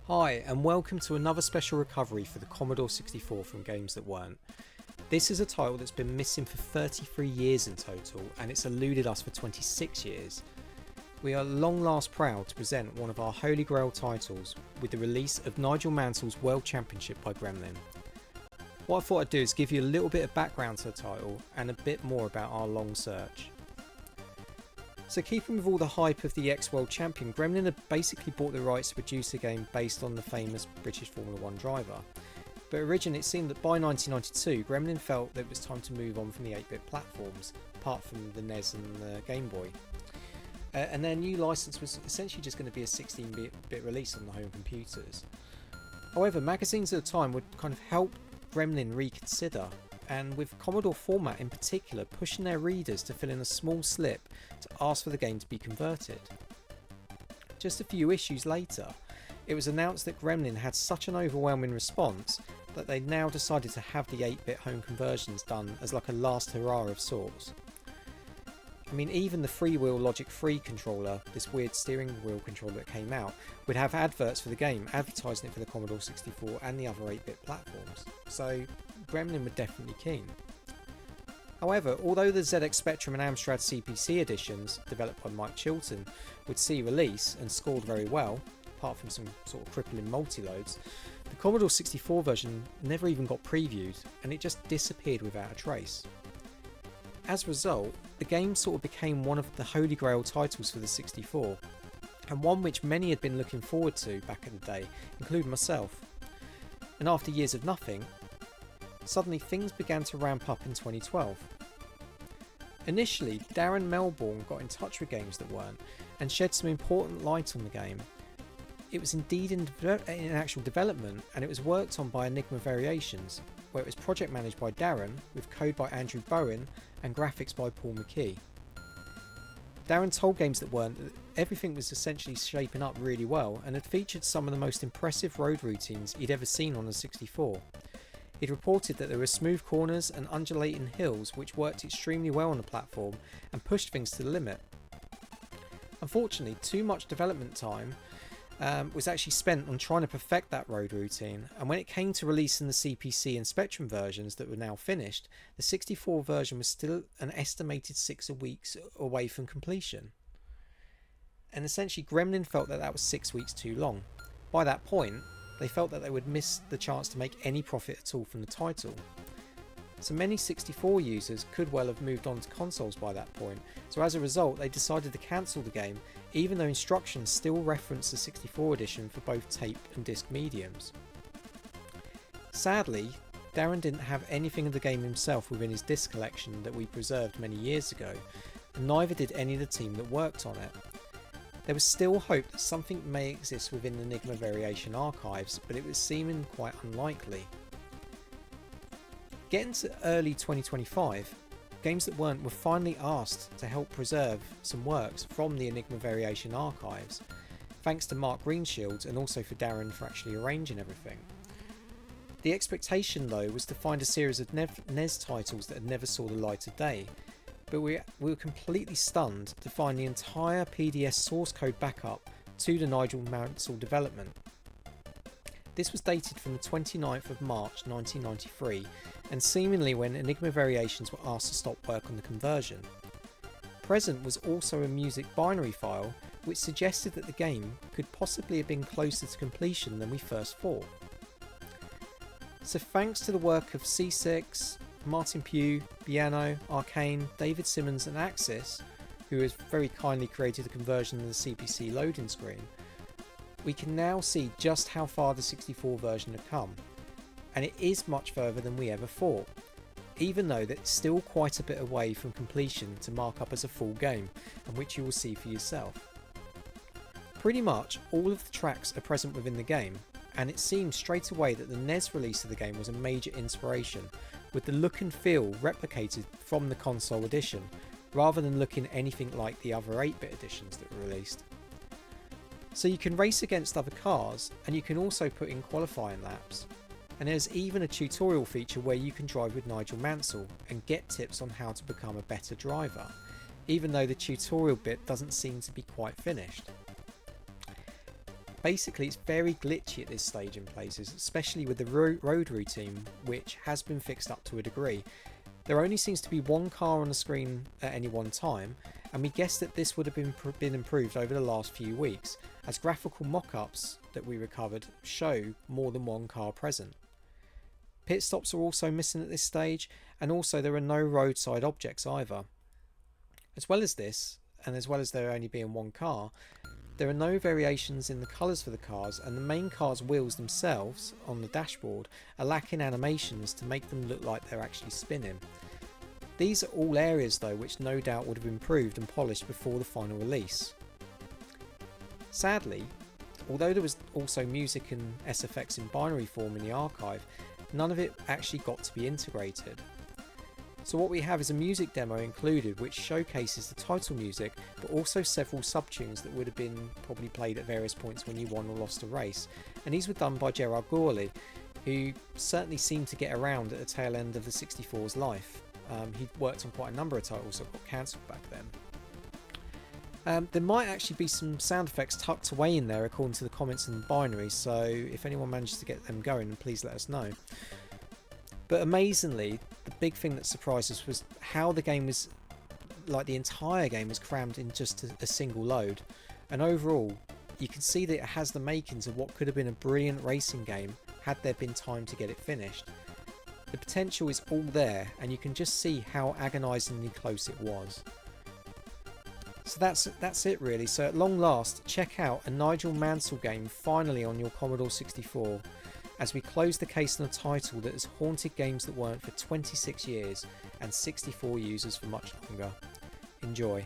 Hi, and welcome to another special recovery for the Commodore 64 from Games That Weren't. This is a title that's been missing for 33 years in total, and it's eluded us for 26 years. We are long last proud to present one of our holy grail titles with the release of Nigel Mansell's World Championship by Gremlin. What I thought I'd do is give you a little bit of background to the title and a bit more about our long search. So keeping with all the hype of the ex-world champion, Gremlin had basically bought the rights to produce a game based on the famous British Formula 1 driver. But originally it seemed that by 1992 Gremlin felt that it was time to move on from the 8-bit platforms, apart from the NES and the Game Boy. And their new license was essentially just going to be a 16-bit release on the home computers. However, magazines at the time would kind of help Gremlin reconsider, and with Commodore format in particular pushing their readers to fill in a small slip to ask for the game to be converted. Just a few issues later, it was announced that Gremlin had such an overwhelming response that they now decided to have the 8-bit home conversions done as like a last hurrah of sorts. I mean, even the freewheel Logic 3 controller, this weird steering wheel controller that came out, would have adverts for the game advertising it for the Commodore 64 and the other 8-bit platforms, so Gremlin were definitely keen. However, although the ZX Spectrum and Amstrad CPC editions, developed by Mike Chilton, would see release and scored very well, apart from some sort of crippling multi-loads, the Commodore 64 version never even got previewed and it just disappeared without a trace. As a result, the game sort of became one of the holy grail titles for the 64, and one which many had been looking forward to back in the day, including myself. And after years of nothing, suddenly things began to ramp up in 2012. Initially, Darren Melbourne got in touch with Games That Weren't and shed some important light on the game. It was indeed in actual development, and it was worked on by Enigma Variations, where it was project managed by Darren, with code by Andrew Bowen and graphics by Paul McKee. Darren told Games That Weren't that everything was essentially shaping up really well and had featured some of the most impressive road routines he'd ever seen on the 64. He'd reported that there were smooth corners and undulating hills which worked extremely well on the platform and pushed things to the limit. Unfortunately, too much development time was actually spent on trying to perfect that road routine, and when it came to releasing the CPC and Spectrum versions that were now finished, the 64 version was still an estimated 6 weeks away from completion. And essentially Gremlin felt that that was 6 weeks too long. By that point, they felt that they would miss the chance to make any profit at all from the title. So many 64 users could well have moved on to consoles by that point, so as a result they decided to cancel the game, even though instructions still reference the 64 edition for both tape and disc mediums. Sadly, Darren didn't have anything of the game himself within his disc collection that we preserved many years ago, and neither did any of the team that worked on it. There was still hope that something may exist within the Enigma Variation archives, but it was seeming quite unlikely. Getting to early 2025, Games That Weren't were finally asked to help preserve some works from the Enigma Variation archives, thanks to Mark Greenshields and also for Darren for actually arranging everything. The expectation though was to find a series of NES titles that had never saw the light of day, but we were completely stunned to find the entire PDS source code backup to the Nigel Mansell development. This was dated from the 29th of March 1993, and seemingly when Enigma Variations were asked to stop work on the conversion. Present was also a music binary file which suggested that the game could possibly have been closer to completion than we first thought. So thanks to the work of C6, Martin Pugh, Biano, Arcane, David Simmons and Axis, who has very kindly created a conversion of the CPC loading screen, we can now see just how far the 64 version had come, and it is much further than we ever thought, even though that's still quite a bit away from completion to mark up as a full game, and which you will see for yourself. Pretty much all of the tracks are present within the game, and it seems straight away that the NES release of the game was a major inspiration, with the look and feel replicated from the console edition, rather than looking anything like the other 8-bit editions that were released. So you can race against other cars, and you can also put in qualifying laps. And there's even a tutorial feature where you can drive with Nigel Mansell and get tips on how to become a better driver, even though the tutorial bit doesn't seem to be quite finished. Basically, it's very glitchy at this stage in places, especially with the road routine, which has been fixed up to a degree. There only seems to be one car on the screen at any one time, and we guess that this would have been improved over the last few weeks, as graphical mock-ups that we recovered show more than one car present. Pit stops are also missing at this stage, and also there are no roadside objects either. As well as this, and as well as there only being one car, there are no variations in the colours for the cars, and the main car's wheels themselves on the dashboard are lacking animations to make them look like they're actually spinning. These are all areas though which no doubt would have improved and polished before the final release. Sadly, although there was also music and SFX in binary form in the archive, none of it actually got to be integrated. So what we have is a music demo included which showcases the title music, but also several subtunes that would have been probably played at various points when you won or lost a race, and these were done by Gerard Gorley, who certainly seemed to get around at the tail end of the 64's life. He'd worked on quite a number of titles that got cancelled back then. There might actually be some sound effects tucked away in there according to the comments in the binary, so if anyone manages to get them going, then please let us know. But amazingly, the big thing that surprised us was how the game was, like the entire game was crammed in just a single load. And overall, you can see that it has the makings of what could have been a brilliant racing game had there been time to get it finished. The potential is all there, and you can just see how agonisingly close it was. So that's it really. So at long last, check out a Nigel Mansell game finally on your Commodore 64, as we close the case on a title that has haunted games that weren't for 26 years and 64 users for much longer. Enjoy.